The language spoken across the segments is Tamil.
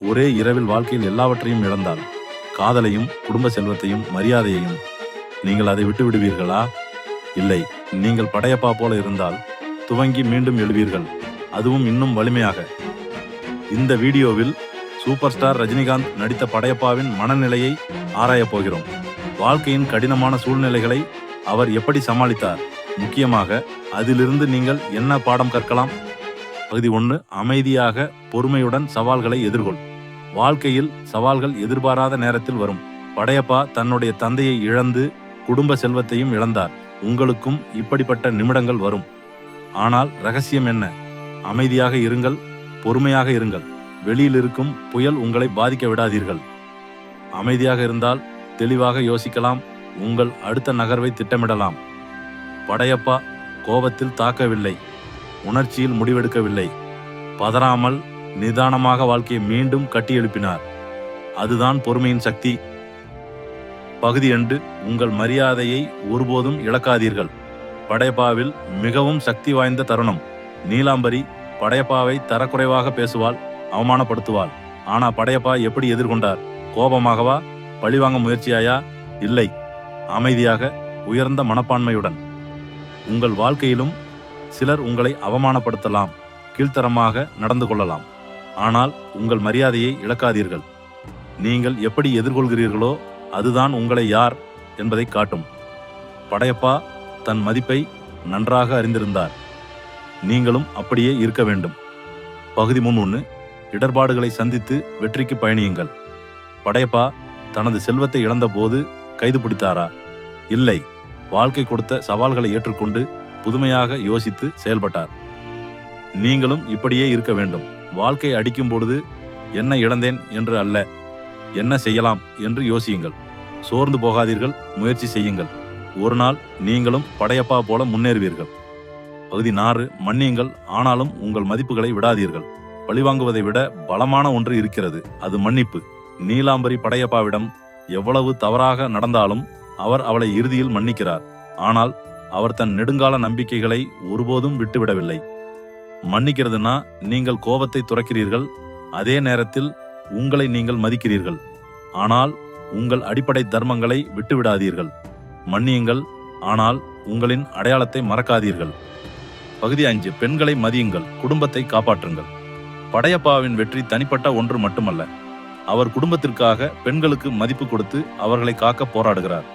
ஒரே இரவில் வாழ்க்கையில் எல்லாவற்றையும் இழந்தால், காதலையும் குடும்ப செல்வத்தையும் மரியாதையையும், நீங்கள் அதை விட்டு விடுவீர்களா? இல்லை. நீங்கள் படையப்பா போல இருந்தால் துவங்கி மீண்டும் எழுவீர்கள், அதுவும் இன்னும் வலிமையாக. இந்த வீடியோவில் சூப்பர் ஸ்டார் ரஜினிகாந்த் நடித்த படையப்பாவின் மனநிலையை ஆராயப் போகிறோம். வாழ்க்கையின் கடினமான சூழ்நிலைகளை அவர் எப்படி சமாளித்தார், முக்கியமாக அதிலிருந்து நீங்கள் என்ன பாடம் கற்கலாம்? பகுதி 1. அமைதியாக பொறுமையுடன் சவால்களை எதிர்கொள். வாழ்க்கையில் சவால்கள் எதிர்பாராத நேரத்தில் வரும். படையப்பா தன்னுடைய தந்தையை இழந்து குடும்ப செல்வத்தையும் இழந்தார். உங்களுக்கும் இப்படிப்பட்ட நிமிடங்கள் வரும். ஆனால் ரகசியம் என்ன? அமைதியாக இருங்கள், பொறுமையாக இருங்கள். வெளியில் இருக்கும் புயல் உங்களை பாதிக்க விடாதீர்கள். அமைதியாக இருந்தால் தெளிவாக யோசிக்கலாம், உங்கள் அடுத்த நகர்வை திட்டமிடலாம். படையப்பா கோபத்தில் தாக்கவில்லை, உணர்ச்சியில் முடிவெடுக்கவில்லை. பதறாமல் நிதானமாக வாழ்க்கையை மீண்டும் கட்டி எழுப்பினார். அதுதான் பொறுமையின் சக்தி. பகுதி 2. உங்கள் மரியாதையை ஒருபோதும் இழக்காதீர்கள். படையப்பாவில் மிகவும் சக்தி வாய்ந்த தருணம். நீலாம்பரி படையப்பாவை தரக்குறைவாக பேசுவாள், அவமானப்படுத்துவாள். ஆனா படையப்பா எப்படி எதிர்கொண்டார்? கோபமாகவா? பழிவாங்க முயற்சியாயா? இல்லை, அமைதியாக, உயர்ந்த மனப்பான்மையுடன். உங்கள் வாழ்க்கையிலும் சிலர் உங்களை அவமானப்படுத்தலாம், கீழ்த்தரமாக நடந்து கொள்ளலாம். ஆனால் உங்கள் மரியாதையை இழக்காதீர்கள். நீங்கள் எப்படி எதிர்கொள்கிறீர்களோ அதுதான் உங்களை யார் என்பதை காட்டும். படையப்பா தன் மதிப்பை நன்றாக அறிந்திருந்தார். நீங்களும் அப்படியே இருக்க வேண்டும். பகுதி 3. இடர்பாடுகளை சந்தித்து வெற்றிக்கு பயணியுங்கள். படையப்பா தனது செல்வத்தை இழந்த போது கைது பிடித்தாரா? இல்லை. வாழ்க்கை கொடுத்த சவால்களை ஏற்றுக்கொண்டு புதுமையாக யோசித்து செயல்பட்டார். நீங்களும் இப்படியே இருக்க வேண்டும். வாழ்க்கை அடிக்கும் பொழுது என்ன இழந்தேன் என்று அல்ல, என்ன செய்யலாம் என்று யோசியுங்கள். சோர்ந்து போகாதீர்கள், முயற்சி செய்யுங்கள். ஒரு நாள் நீங்களும் படையப்பா போல முன்னேறுவீர்கள். பகுதி 4. மன்னியுங்கள், ஆனாலும் உங்கள் மதிப்புகளை விடாதீர்கள். பழிவாங்குவதை விட பலமான ஒன்று இருக்கிறது, அது மன்னிப்பு. நீலாம்பரி படையப்பாவிடம் எவ்வளவு தவறாக நடந்தாலும் அவர் அவளை இறுதியில் மன்னிக்கிறார். ஆனால் அவர் தன் நெடுங்கால நம்பிக்கைகளை ஒருபோதும் விட்டுவிடவில்லை. மன்னிக்கிறதுனா நீங்கள் கோபத்தை துறக்கிறீர்கள், அதே நேரத்தில் உங்களை நீங்கள் மதிக்கிறீர்கள். ஆனால் உங்கள் அடிப்படை தர்மங்களை விட்டுவிடாதீர்கள். மன்னியுங்கள், ஆனால் உங்களின் அடையாளத்தை மறக்காதீர்கள். பகுதி 5. பெண்களை மதியுங்கள், குடும்பத்தை காப்பாற்றுங்கள். படையப்பாவின் வெற்றி தனிப்பட்ட ஒன்று மட்டுமல்ல. அவர் குடும்பத்திற்காக பெண்களுக்கு மதிப்பு கொடுத்து அவர்களை காக்க போராடுகிறார்.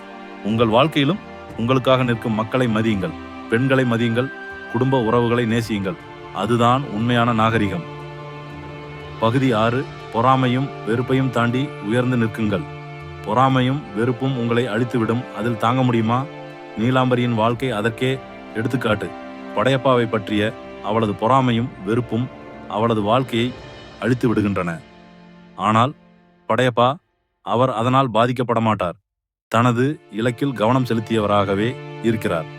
உங்கள் வாழ்க்கையிலும் உங்களுக்காக நிற்கும் மக்களை மதியுங்கள், பெண்களை மதியுங்கள், குடும்ப உறவுகளை நேசியுங்கள். அதுதான் உண்மையான நாகரிகம். பகுதி 6. பொறாமையும் வெறுப்பையும் தாண்டி உயர்ந்து நிற்குங்கள். பொறாமையும் வெறுப்பும் உங்களை அழித்துவிடும், அதில் தாங்க முடியுமா? நீலாம்பரியின் வாழ்க்கை அதற்கே எடுத்துக்காட்டு. படையப்பாவை பற்றிய அவளது பொறாமையும் வெறுப்பும் அவளது வாழ்க்கையை அழித்து விடுகின்றன. ஆனால் படையப்பா, அவர் அதனால் பாதிக்கப்பட மாட்டார். தனது இலக்கில் கவனம் செலுத்தியவராகவே இருக்கிறார்.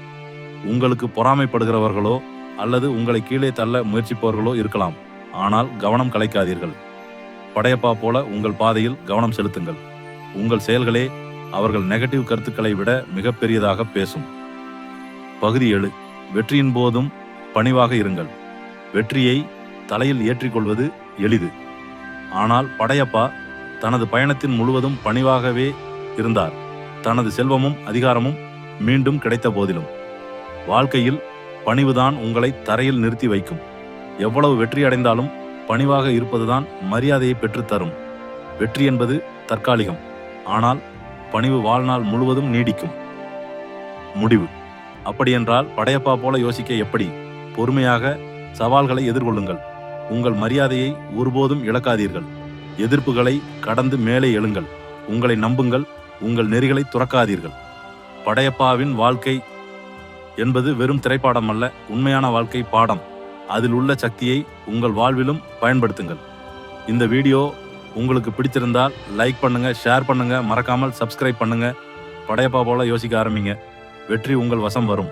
உங்களுக்கு பொறாமைப்படுகிறவர்களோ அல்லது உங்களை கீழே தள்ள முயற்சிப்பவர்களோ இருக்கலாம், ஆனால் கவனம் கலைக்காதீர்கள். படையப்பா போல உங்கள் பாதையில் கவனம் செலுத்துங்கள். உங்கள் செயல்களே அவர்கள் நெகட்டிவ் கருத்துக்களை விட மிகப்பெரியதாக பேசும். பகுதி 7. வெற்றியின் போதும் பணிவாக இருங்கள். வெற்றியை தலையில் ஏற்றிக்கொள்வது எளிது. ஆனால் படையப்பா தனது பயணத்தின் முழுவதும் பணிவாகவே இருந்தார். தனது செல்வமும் அதிகாரமும் மீண்டும் கிடைத்த போதிலும். வாழ்க்கையில் பணிவுதான் உங்களை தரையில் நிறுத்தி வைக்கும். எவ்வளவு வெற்றி அடைந்தாலும் பணிவாக இருப்பதுதான் மரியாதையை பெற்றுத்தரும். வெற்றி என்பது தற்காலிகம், ஆனால் பணிவு வாழ்நாள் முழுவதும் நீடிக்கும். முடிவு. அப்படியென்றால் படையப்பா போல யோசிக்க எப்படி? பொறுமையாக சவால்களை எதிர்கொள்ளுங்கள். உங்கள் மரியாதையை ஒருபோதும் இழக்காதீர்கள். எதிர்ப்புகளை கடந்து மேலே எழுங்கள். உங்களை நம்புங்கள், உங்கள் நெறிகளை துறக்காதீர்கள். படையப்பாவின் வாழ்க்கை என்பது வெறும் திரைப்படம் அல்ல, உண்மையான வாழ்க்கை பாடம். அதில் உள்ள சக்தியை உங்கள் வாழ்விலும் பயன்படுத்துங்கள். இந்த வீடியோ உங்களுக்கு பிடித்திருந்தால் லைக் பண்ணுங்க, ஷேர் பண்ணுங்க, மறக்காமல் சப்ஸ்கிரைப் பண்ணுங்க. படையப்பா போல யோசிக்க ஆரம்பிங்க. வெற்றி உங்கள் வசம் வரும்.